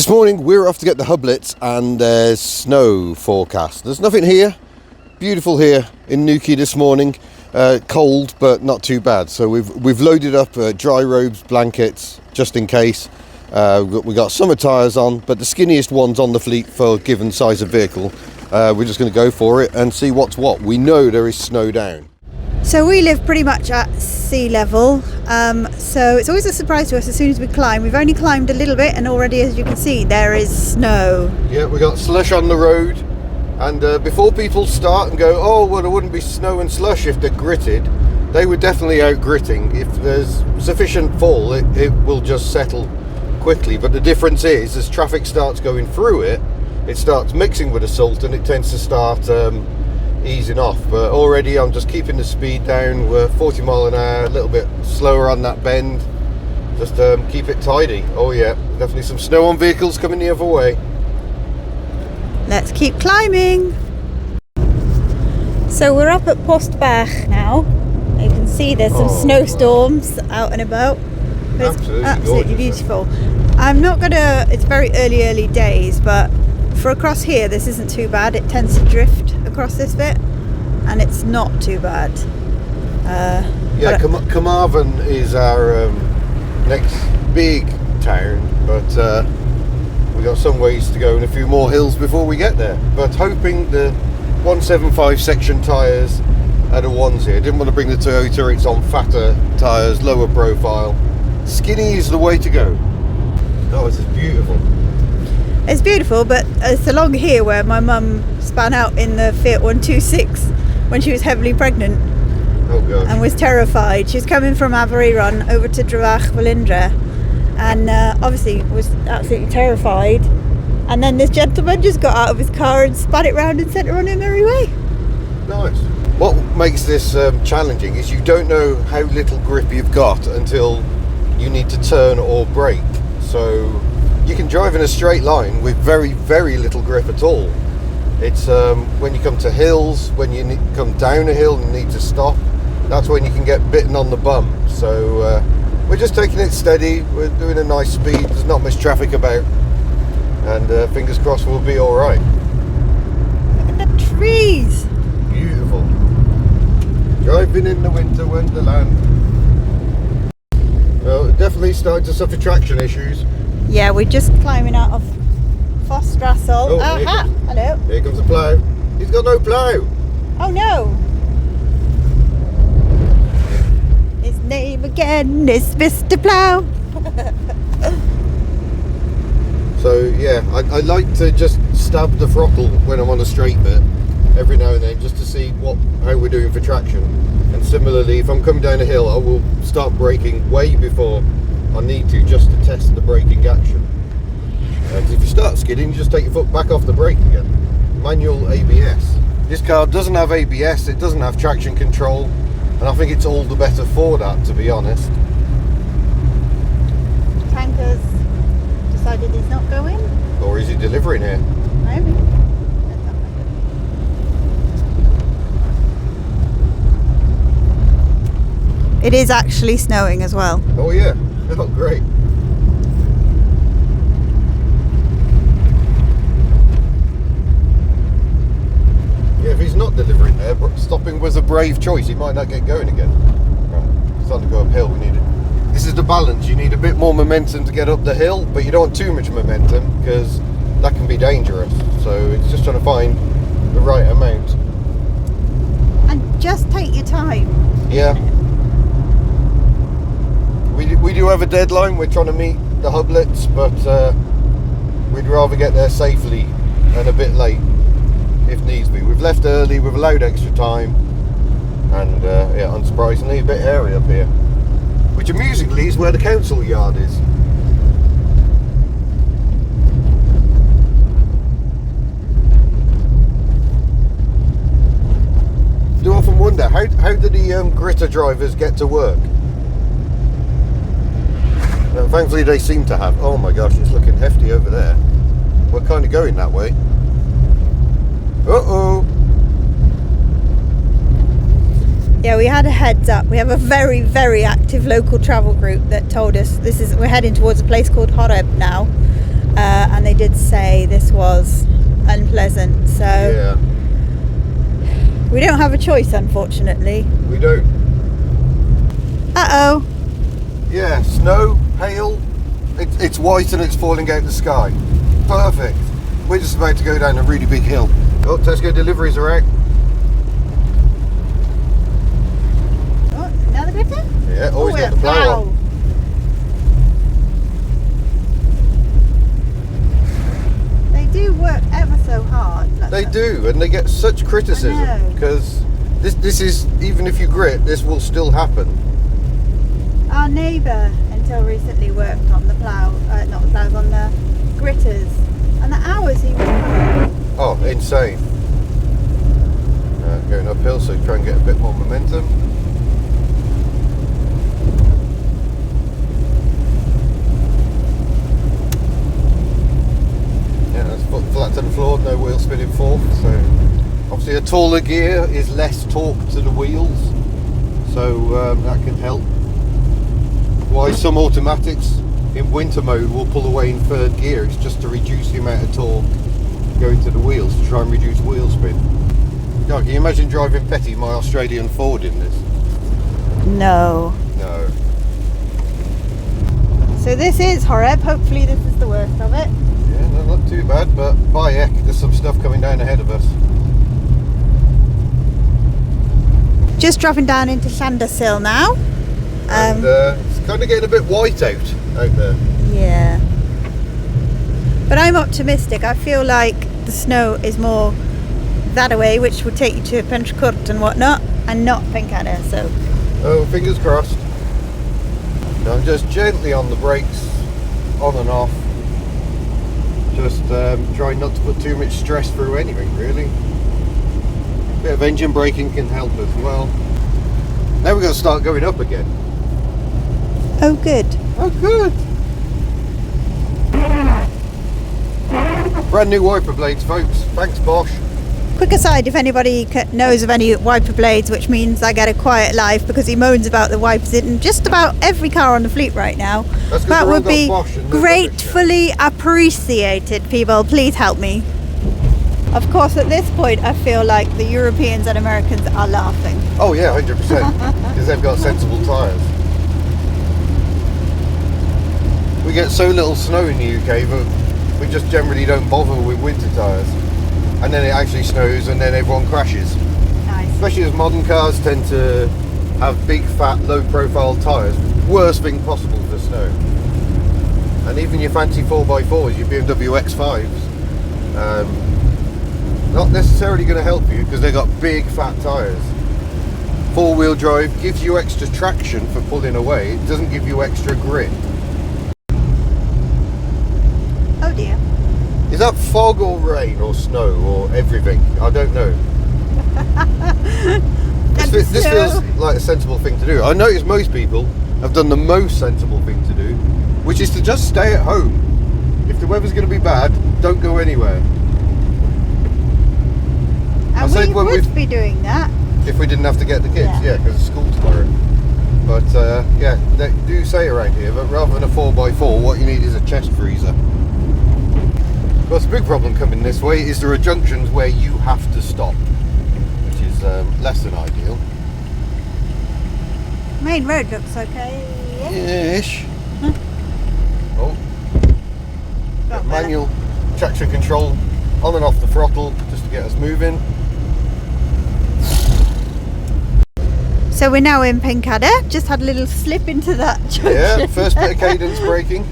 This morning we're off to get the hublets and there's snow forecast. There's nothing here. Beautiful here in Newquay this morning. Cold but not too bad. So we've loaded up dry robes, blankets just in case. We got summer tyres on, but the skinniest ones on the fleet for a given size of vehicle. We're just going to go for it and see what's what. We know there is snow down. So we live pretty much at sea level, so it's always a surprise to us as soon as we climb. We've only climbed a little bit and already, as you can see, there is snow. Yeah, we got slush on the road, and before people start and go, oh well, there wouldn't be snow and slush if they're gritted, they were definitely out gritting. If there's sufficient fall, it will just settle quickly. But the difference is, as traffic starts going through it, it starts mixing with the salt and it tends to start easing off. But already I'm just keeping the speed down. We're 40 mile an hour, a little bit slower on that bend, just keep it tidy. Oh yeah, definitely some snow on vehicles coming the other way. Let's keep climbing. So we're up at Postbach now. You can see there's some snowstorms out and about. It's absolutely beautiful. I'm not gonna, it's very early days, but for across here this isn't too bad. It tends to drift across this bit and it's not too bad. Yeah, Carmarthen is our next big town, but we got some ways to go and a few more hills before we get there. But hoping the 175 section tyres are the ones here. Didn't want to bring the Toyota, it's on fatter tyres, lower profile. Skinny is the way to go. Oh, this is beautiful. It's beautiful, but it's along here where my mum span out in the Fiat 126 when she was heavily pregnant. Oh gosh. And was terrified. She's coming from Aveyron over to Carriageway, and obviously was absolutely terrified. And then this gentleman just got out of his car and span it round and sent her on her merry way. Nice. What makes this challenging is you don't know how little grip you've got until you need to turn or brake. So you can drive in a straight line with very, very little grip at all. It's when you come to hills, when you come down a hill and need to stop, that's when you can get bitten on the bum. So we're just taking it steady, we're doing a nice speed, there's not much traffic about, and fingers crossed we'll be alright. Look at the trees! Beautiful. Driving in the winter wonderland. Well, definitely starting to suffer traction issues. Yeah, we're just climbing out of Fostrassel. Oh, aha! Hello. Here comes the plough. He's got no plough. Oh no! His name again is Mr. Plough. So yeah, I like to just stab the throttle when I'm on a straight bit every now and then, just to see how we're doing for traction. And similarly, if I'm coming down a hill, I will start braking way before I need to, just to test the braking action. Because if you start skidding, you just take your foot back off the brake again. Manual ABS. This car doesn't have ABS, it doesn't have traction control, and I think it's all the better for that, to be honest. Tanker's decided he's not going. Or is he delivering here? Maybe. It is actually snowing as well. Oh yeah, oh great. Yeah, if he's not delivering there, but stopping was a brave choice. He might not get going again. Right, it's starting to go uphill. We need it. This is the balance. You need a bit more momentum to get up the hill, but you don't want too much momentum because that can be dangerous. So it's just trying to find the right amount. And just take your time. Yeah. We do have a deadline. We're trying to meet the hublets, but we'd rather get there safely and a bit late if needs be. We've left early, we've allowed extra time, and yeah, unsurprisingly a bit hairy up here, which amusingly is where the council yard is. Do often wonder how do the gritter drivers get to work? Thankfully they seem to have. Oh my gosh, it's looking hefty over there. We're kind of going that way. Uh-oh. Yeah, we had a heads up. We have a very, very active local travel group that told us we're heading towards a place called Horeb now. And say this was unpleasant. So Yeah. we don't have a choice, unfortunately. We don't. Uh-oh. Yeah, snow, hail, it's white and it's falling out of the sky. Perfect. We're just about to go down a really big hill. Oh, Tesco deliveries are out. Oh, another gritter? Yeah, always Oh, get the plow on. They do work ever so hard. They do, and they get such criticism because this is, even if you grit, this will still happen. Our neighbour until recently worked on the plough, not the ploughs, on the gritters, and the hours he was doing. Oh, insane. Going uphill, so try and get a bit more momentum. Yeah, that's foot flat to the floor, no wheel spinning forth. So obviously a taller gear is less torque to the wheels, so that can help. Why some automatics in winter mode will pull away in third gear, it's just to reduce the amount of torque going to the wheels to try and reduce wheel spin. God, can you imagine driving Petty, my Australian Ford, in this? No. No. So this is Horeb. Hopefully this is the worst of it. Yeah, no, not too bad, but by heck, there's some stuff coming down ahead of us. Just dropping down into Llandyssil now. And it's kind of getting a bit white out there. Yeah. But I'm optimistic. I feel like the snow is more that away, which would take you to Pentrcourt and whatnot, and not Pencada, so. Oh, fingers crossed. So I'm just gently on the brakes, on and off. Just trying not to put too much stress through anything, really. A bit of engine braking can help as well. Now we're going to start going up again. Oh, good. Oh, good. Brand new wiper blades, folks. Thanks, Bosch. Quick aside, if anybody knows of any wiper blades, which means I get a quiet life because he moans about the wipers in just about every car on the fleet right now. That would be gratefully appreciated, people. Please help me. Of course, at this point, I feel like the Europeans and Americans are laughing. Oh yeah, 100%. Because they've got sensible tyres. We get so little snow in the UK that we just generally don't bother with winter tyres. And then it actually snows and then everyone crashes. Nice. Especially as modern cars tend to have big, fat, low-profile tyres. Worst thing possible for snow. And even your fancy 4x4s, your BMW X5s, not necessarily going to help you because they've got big, fat tyres. Four-wheel drive gives you extra traction for pulling away. It doesn't give you extra grip. Oh dear. Is that fog or rain or snow or everything? I don't know. This feels like a sensible thing to do. I notice most people have done the most sensible thing to do, which is to just stay at home. If the weather's going to be bad, don't go anywhere. And we would be doing that. If we didn't have to get the kids, yeah, because it's school tomorrow. But yeah, they do say around here, but rather than a 4x4, what you need is a chest freezer. Of course, the big problem coming this way is there are junctions where you have to stop, which is less than ideal. Main road looks okay. Ish. Oh. Manual traction control on and off the throttle just to get us moving. So we're now in Pencada. Just had a little slip into that junction. Yeah, first bit of cadence braking.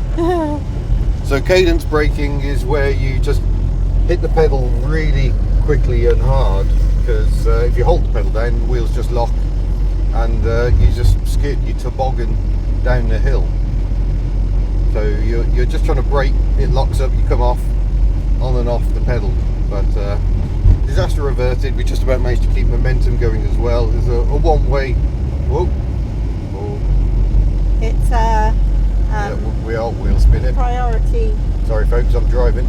So cadence braking is where you just hit the pedal really quickly and hard, because if you hold the pedal down, the wheels just lock and you just skid, you toboggan down the hill. So you're just trying to brake, it locks up, you come off, on and off the pedal. But disaster averted, we just about managed to keep momentum going as well. There's a one-way, whoa, oh. It's yeah, we are wheel spinning. Priority. Sorry folks, I'm driving.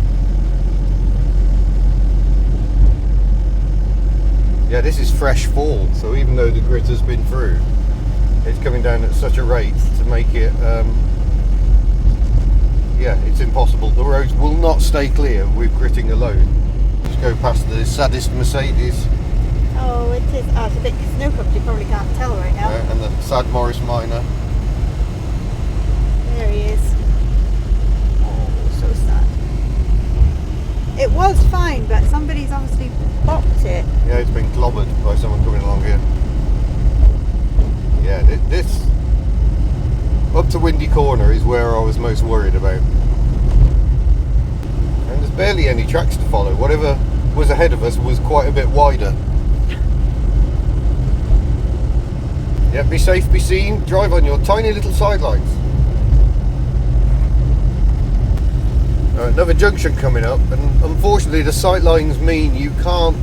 Yeah, this is fresh fall, so even though the grit has been through, it's coming down at such a rate to make it yeah, it's impossible. The roads will not stay clear with gritting alone. Just go past the saddest Mercedes. Oh, it is. Oh, it's a bit snow covered, you probably can't tell right now. And the sad Morris Minor. There he is. Oh, so sad. It was fine, but somebody's obviously bopped it. Yeah, it's been clobbered by someone coming along here. Yeah, this up to Windy Corner is where I was most worried about. And there's barely any tracks to follow. Whatever was ahead of us was quite a bit wider. Yeah, be safe, be seen, drive on your tiny little sidelines. Another junction coming up, and unfortunately the sightlines mean you can't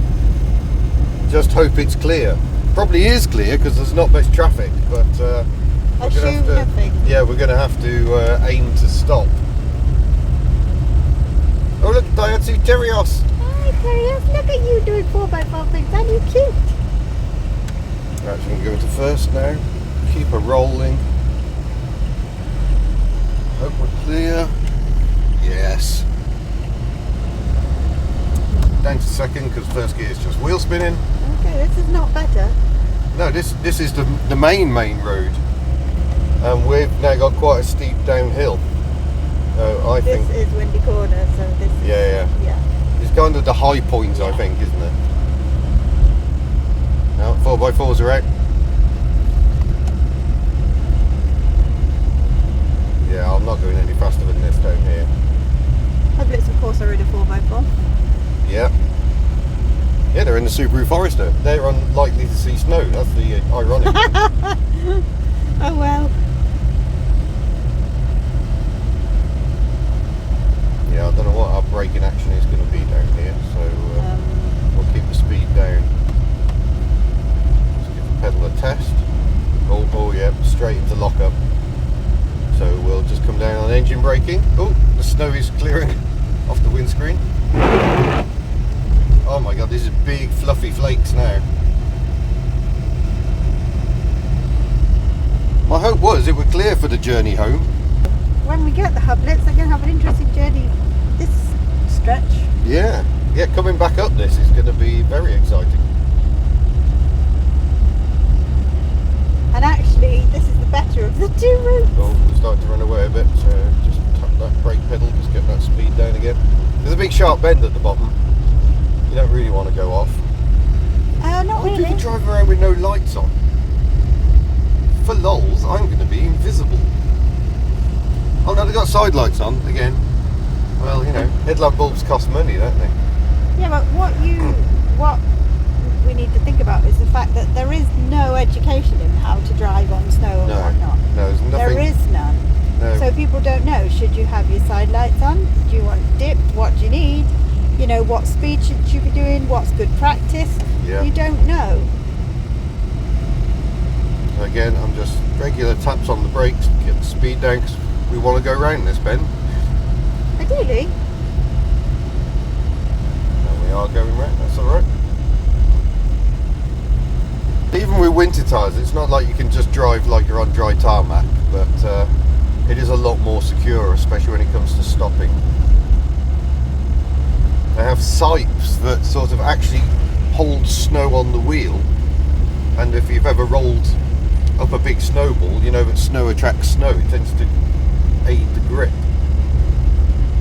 just hope it's clear. Probably is clear because there's not much traffic, but we're going to have to aim to stop. Oh look, Daihatsu Terios! Hi Terios, look at you doing 4x4 things, aren't you cute? Right, so I'm going to first now. Keep her rolling. Hope we're clear. Yes. Down to second because first gear is just wheel spinning. Okay, this is not better. No, this is the main road, and we've now got quite a steep downhill. I think this is Windy Corner, so this. Yeah. It's kind of the high point, I think, isn't it? Now 4x4s are out. Yeah, I'm not going any faster than this down here. Hublets, of course, are in a 4x4. Yeah. Yeah, they're in the Subaru Forester. They're unlikely to see snow. That's the ironic. Oh well. Yeah, I don't know what our braking action is going to be down here, so we'll keep the speed down. Just give the pedal a test. Oh yeah, straight into lockup. So we'll just come down on engine braking. Oh, the snow is clearing off the windscreen. Oh my god, these are big fluffy flakes now. My hope was it would clear for the journey home. When we get the hublets, they're going to have an interesting journey this stretch. Yeah, coming back up this is going to be very exciting. And actually, this is the better of the two routes. Oh, we're starting to run away a bit, so just tap that brake pedal, just get that speed down again. There's a big sharp bend at the bottom. You don't really want to go off. Not really. You can drive around with no lights on. For lols, I'm going to be invisible. Oh no, they've got side lights on again. Well, you know, headlamp bulbs cost money, don't they? Yeah, but what we need to think about is the fact that there is no education in how to drive on snow and whatnot. No, there's nothing. There is none. No. So people don't know. Should you have your side lights on? Do you want dip? What do you need? You know, what speed should you be doing? What's good practice? Yeah. You don't know. So again, I'm just regular taps on the brakes to get the speed down because we want to go round this bend. Ideally. And we are going round, that's alright. Even with winter tyres, it's not like you can just drive like you're on dry tarmac, but it is a lot more secure, especially when it comes to stopping. They have sipes that sort of actually hold snow on the wheel, and if you've ever rolled up a big snowball, you know that snow attracts snow. It tends to aid the grip.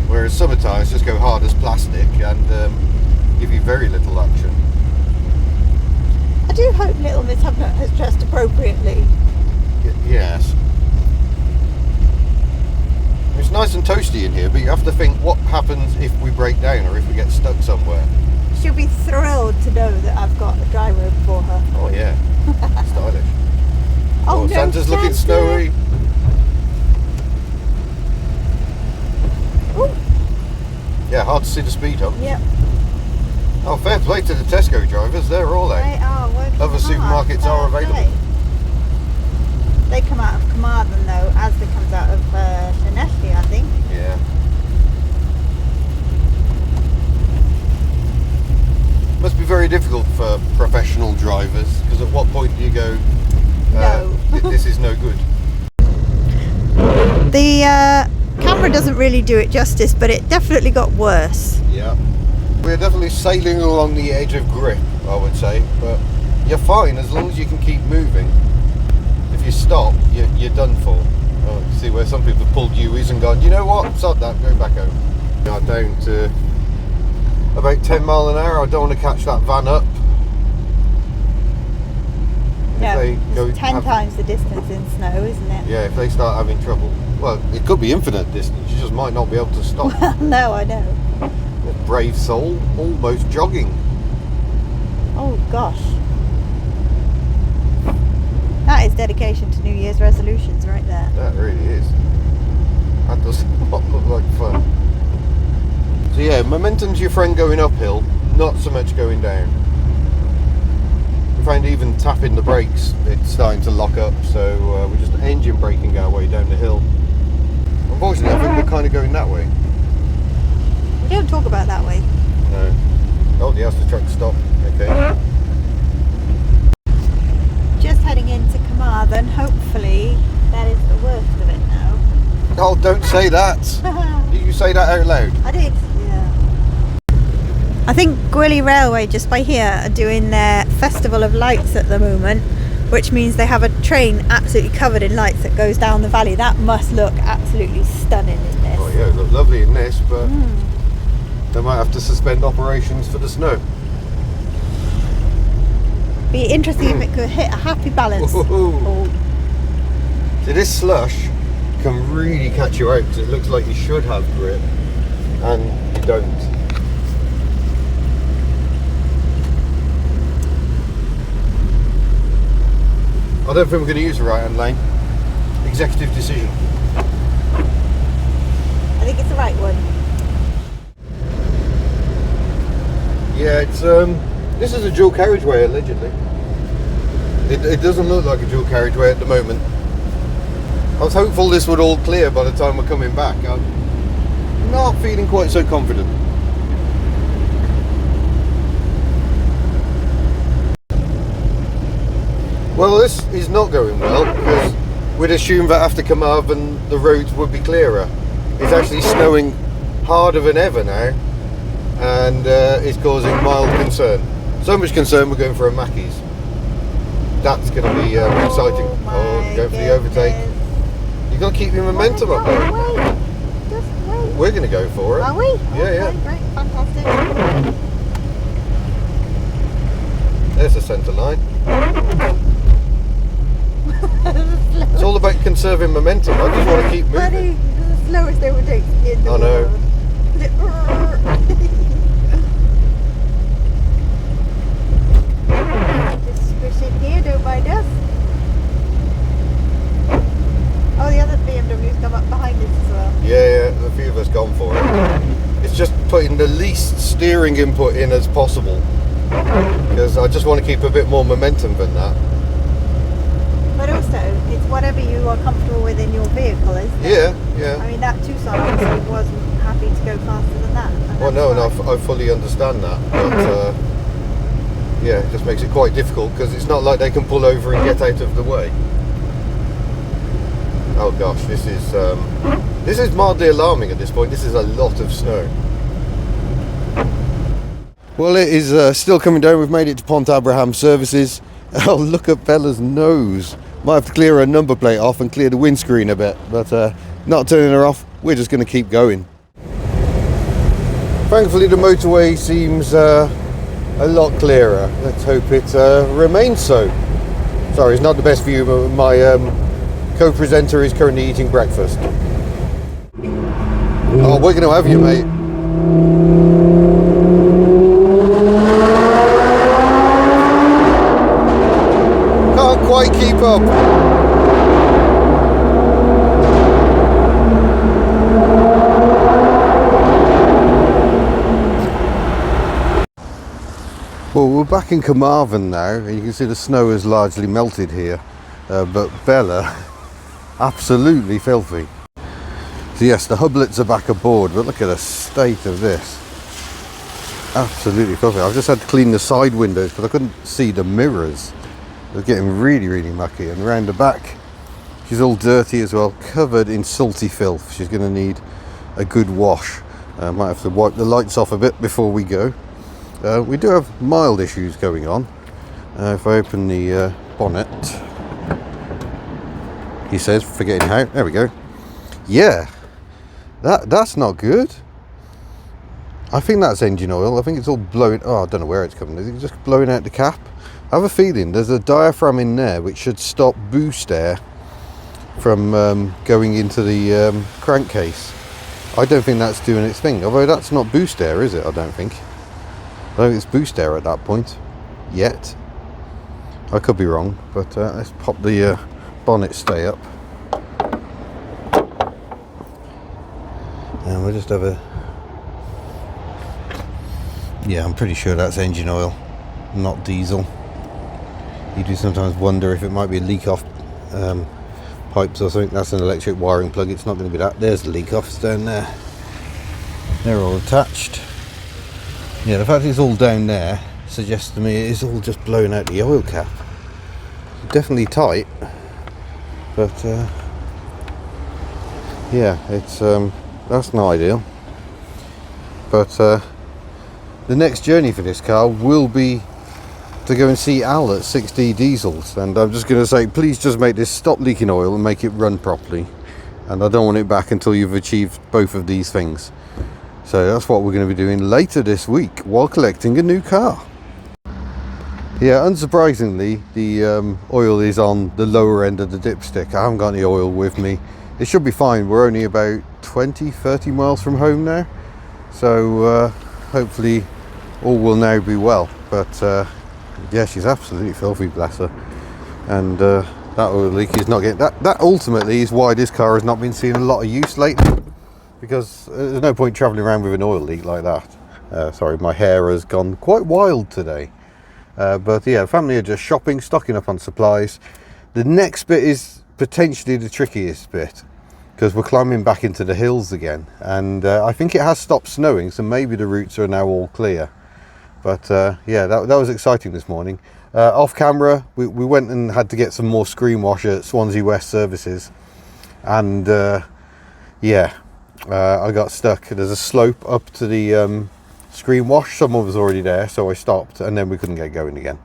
Whereas summer tyres just go hard as plastic and give you very little action. I do hope little Miss Hubnut has dressed appropriately. Yes. It's nice and toasty in here, but you have to think what happens if we break down or if we get stuck somewhere. She'll be thrilled to know that I've got a dry room for her. Oh yeah, stylish. Oh, no, Santa's looking snowy. Ooh. Yeah, hard to see the speed hump. Yep. Oh, fair play to the Tesco drivers, they're all out. They are working Other hard. supermarkets are available. Play. They come out of Carmarthen though, as they comes out of Slushy, I think. Yeah. Must be very difficult for professional drivers, because at what point do you go, No. this is no good? The camera doesn't really do it justice, but it definitely got worse. Yeah. We're definitely sailing along the edge of grip, I would say, but you're fine as long as you can keep moving. If you stop, you're done for. Oh, see where some people have pulled U's and gone, you know what, sod that, go back home. Now down to about 10 mile an hour. I don't want to catch that van up. No, it's 10 times the distance in snow, isn't it? Yeah, if they start having trouble. Well, it could be infinite distance, you just might not be able to stop. Well, no, I know. A brave soul, almost jogging. Oh gosh. That is dedication to New Year's resolutions right there. That really is. That does not look like fun. So yeah, momentum's your friend going uphill, not so much going down. We find even tapping the brakes, it's starting to lock up, so we're just engine braking our way down the hill. Unfortunately, I think we're kind of going that way. We don't talk about that way. No. Oh, the Asda truck stopped. Okay. Just heading into Carmarthen. Hopefully, that is the worst of it now. Oh, don't say that. Did you say that out loud? I did. Yeah. I think Gwilly Railway, just by here, are doing their Festival of Lights at the moment, which means they have a train absolutely covered in lights that goes down the valley. That must look absolutely stunning in this. Oh yeah, it looks lovely in this, but they might have to suspend operations for the snow. Be interesting if it could hit a happy balance. Oh. See, this slush can really catch you out because it looks like you should have grip and you don't. I don't think we're going to use the right hand lane. Executive decision. I think it's the right one. Yeah, it's this is a dual carriageway allegedly. It doesn't look like a dual carriageway at the moment. I was hopeful this would all clear by the time we're coming back. I'm not feeling quite so confident. Well, this is not going well because we'd assume that after Carmarthen the roads would be clearer. It's actually snowing harder than ever now, and it's causing mild concern. So much concern we're going for a Mackey's. That's going to be exciting. Oh, go for the overtake. You've got to keep your momentum up there. Wait. Just wait. We're going to go for it. Are we? Yeah. Great, fantastic. There's the centre line. It's all about conserving momentum. I just want to keep moving. Buddy, the slowest overtake in the world. know. Just squish in here, don't mind us. Oh, the other BMW's come up behind us as well. Yeah, a few of us gone for it. It's just putting the least steering input in as possible because I just want to keep a bit more momentum than that. But also, it's whatever you are comfortable with in your vehicle, isn't it? Yeah. I mean, that Tucson obviously wasn't happy to go faster than that. Well, no, I fully understand that, but yeah, it just makes it quite difficult because it's not like they can pull over and get out of the way. Oh gosh, this is mildly alarming at this point. This is a lot of snow. Well, it is still coming down. We've made it to Pont Abraham Services. Oh, look at Bella's nose. Might have to clear her number plate off and clear the windscreen a bit, but not turning her off. We're just going to keep going. Thankfully, the motorway seems a lot clearer. Let's hope it remains so. Sorry, it's not the best view, but my co-presenter is currently eating breakfast. Oh, we're going to have you, mate. Can't quite keep up. Well, we're back in Carmarthen now, and you can see the snow has largely melted here, but Bella, absolutely filthy. So yes, the hublets are back aboard, but look at the state of this. Absolutely filthy. I've just had to clean the side windows because I couldn't see the mirrors. They're getting really, really mucky, and around the back, She's all dirty as well, covered in salty filth. She's going to need a good wash. Might have to wipe the lights off a bit before we go. We do have mild issues going on. If I open the bonnet, he says, forgetting how. There we go. Yeah, that's not good. I think that's engine oil. I think it's all blowing. Oh, I don't know where it's coming. Is it just blowing out the cap? I have a feeling there's a diaphragm in there which should stop boost air from going into the crankcase. I don't think that's doing its thing. Although that's not boost air, is it? I don't think. I don't think it's boost air at that point yet. I could be wrong, but let's pop the bonnet stay up. And we'll just have a... Yeah, I'm pretty sure that's engine oil, not diesel. You do sometimes wonder if it might be a leak off pipes or something. That's an electric wiring plug. It's not going to be that. There's the leak offs down there. They're all attached. Yeah, the fact it's all down there suggests to me it is all just blowing out the oil cap. Definitely tight, but yeah, it's that's not ideal. But the next journey for this car will be to go and see Al at 6D Diesels, and I'm just going to say, please just make this stop leaking oil and make it run properly, and I don't want it back until you've achieved both of these things. So that's what we're going to be doing later this week while collecting a new car. Yeah, unsurprisingly, the oil is on the lower end of the dipstick. I haven't got any oil with me. It should be fine. We're only about 20-30 miles from home now, so hopefully all will now be well. But yeah, she's absolutely filthy, bless her. And that oil leak is not getting... That ultimately is why this car has not been seeing a lot of use lately, because there's no point travelling around with an oil leak like that. Sorry, my hair has gone quite wild today. But yeah, family are just shopping, stocking up on supplies. The next bit is potentially the trickiest bit, because we're climbing back into the hills again, and I think it has stopped snowing, so maybe the routes are now all clear. But yeah, that was exciting this morning. Off camera, we went and had to get some more screen wash at Swansea West Services, and yeah, I got stuck. There's a slope up to the screen wash. Someone was already there, so I stopped, and then we couldn't get going again.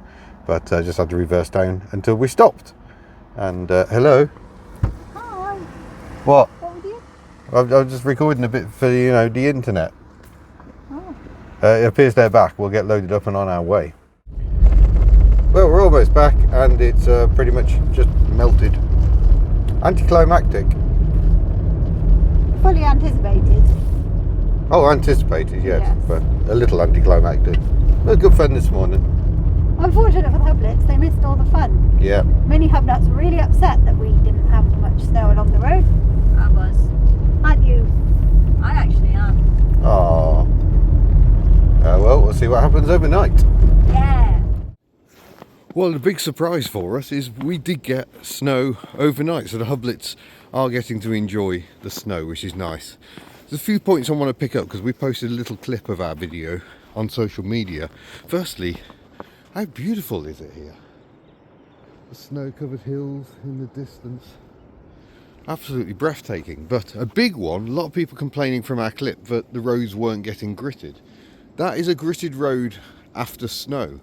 But I just had to reverse down until we stopped. And hello. Hi. What? What with you? I'm just recording a bit for, you know, the internet. Oh. It appears they're back. We'll get loaded up and on our way. Well, we're almost back, and it's pretty much just melted. Anticlimactic. Fully anticipated. Oh, anticipated, yes. Yes. But a little anticlimactic. It was good fun this morning. Unfortunate for the Hublets, they missed all the fun. Yeah. Many Hubnuts were really upset that we didn't have much snow along the road. I was. Aren't you? I actually am. Oh. Well, we'll see what happens overnight. Yeah. Well, the big surprise for us is we did get snow overnight, so the Hublets are getting to enjoy the snow, which is nice. There's a few points I want to pick up because we posted a little clip of our video on social media. Firstly, how beautiful is it here? The snow-covered hills in the distance. Absolutely breathtaking. But a big one, a lot of people complaining from our clip that the roads weren't getting gritted. That is a gritted road after snow.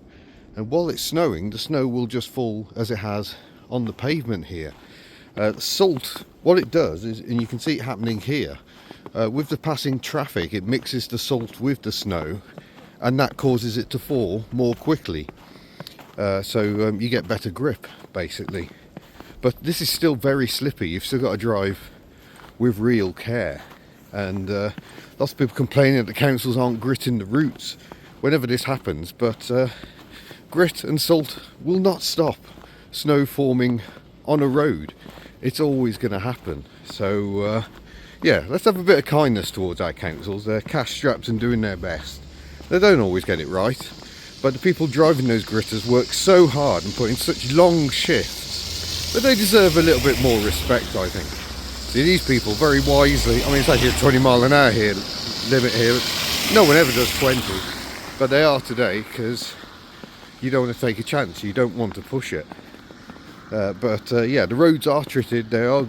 And while it's snowing, the snow will just fall as it has on the pavement here. Salt, what it does is, and you can see it happening here, with the passing traffic, it mixes the salt with the snow, and that causes it to fall more quickly. So you get better grip, basically. But this is still very slippy. You've still got to drive with real care. And lots of people complaining that the councils aren't gritting the routes whenever this happens. But grit and salt will not stop snow forming on a road. It's always going to happen. So yeah, let's have a bit of kindness towards our councils. They're cash strapped and doing their best. They don't always get it right, but the people driving those gritters work so hard and put in such long shifts that they deserve a little bit more respect, I think. See, these people very wisely, I mean, it's actually a 20 mile an hour here, limit here. No one ever does 20, but they are today because you don't want to take a chance. You don't want to push it. Yeah, the roads are treated, they are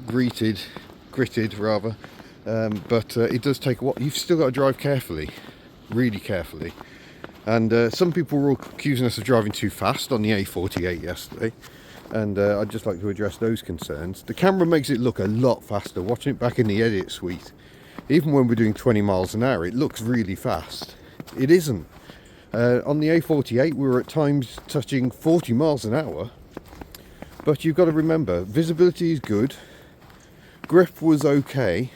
gritted rather, but it does take a while. You've still got to drive carefully, really carefully. And some people were accusing us of driving too fast on the A48 yesterday, and I'd just like to address those concerns. The camera makes it look a lot faster. Watching it back in the edit suite, even when we're doing 20 miles an hour, it looks really fast. It isn't. On the A48 we were at times touching 40 miles an hour, but you've got to remember, visibility is good, grip was okay,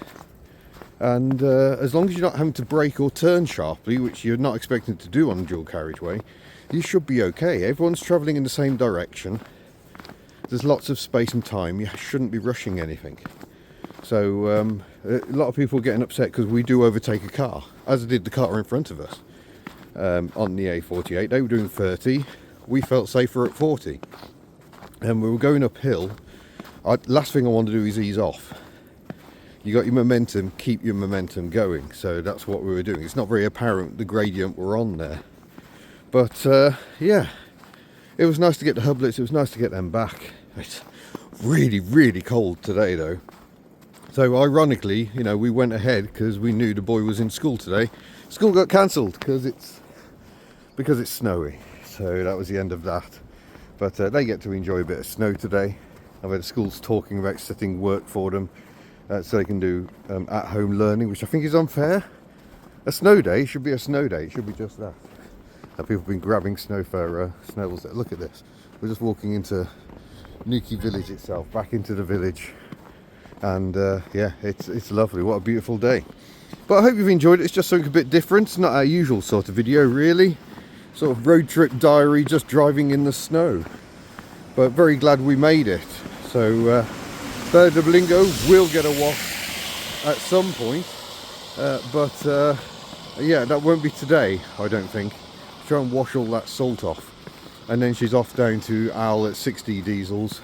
and as long as you're not having to brake or turn sharply, which you're not expecting to do on a dual carriageway, you should be okay. Everyone's travelling in the same direction, there's lots of space and time, you shouldn't be rushing anything. So a lot of people are getting upset because we do overtake a car, as did the car in front of us. On the A48 they were doing 30, we felt safer at 40, and we were going uphill. Last thing I want to do is ease off. You got your momentum, keep your momentum going, so that's what we were doing. It's not very apparent the gradient we're on there, but yeah, it was nice to get the hublets, it was nice to get them back. It's really cold today though, so ironically, you know, we went ahead because we knew the boy was in school today. School got cancelled because it's snowy, so that was the end of that. But they get to enjoy a bit of snow today. I've had schools talking about setting work for them so they can do at-home learning, which I think is unfair. A snow day should be a snow day, it should be just that. People have been grabbing snow for snowballs. Look at this, we're just walking into Nuki village itself, back into the village, and yeah, it's lovely, what a beautiful day. But I hope you've enjoyed it. It's just something a bit different. It's not our usual sort of video really, sort of road trip diary, just driving in the snow, but very glad we made it. So Citroën Berlingo will get a wash at some point, but yeah, that won't be today, I don't think. Try and wash all that salt off, and then she's off down to Al at 60 diesels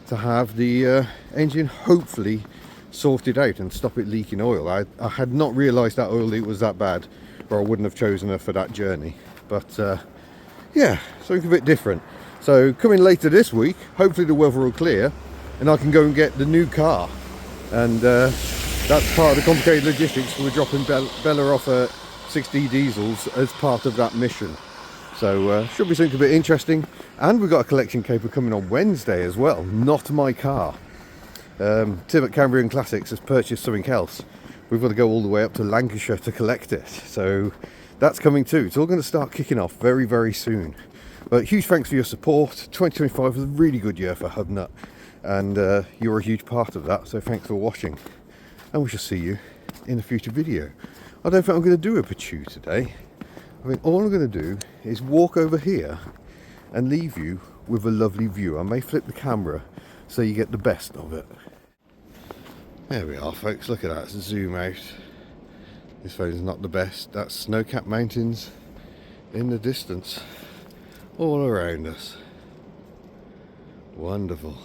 to have the engine hopefully sorted out and stop it leaking oil. I had not realised that oil leak was that bad, or I wouldn't have chosen her for that journey. But yeah, something a bit different. So coming later this week, hopefully the weather will clear and I can go and get the new car, and that's part of the complicated logistics. We're dropping Bella off at 60 diesels as part of that mission, so should be something a bit interesting. And we've got a collection caper coming on Wednesday as well, not my car. Tim at Cambrian Classics has purchased something else. We've got to go all the way up to Lancashire to collect it, so that's coming too. It's all going to start kicking off very soon. But huge thanks for your support. 2025 was a really good year for Hubnut, and you're a huge part of that, so thanks for watching, and we shall see you in a future video. I don't think I'm going to do a pachu today. I think all I'm going to do is walk over here and leave you with a lovely view. I may flip the camera so you get the best of it. There we are, folks, look at that, zoom out. This phone's not the best. That's snow-capped mountains in the distance, all around us. Wonderful.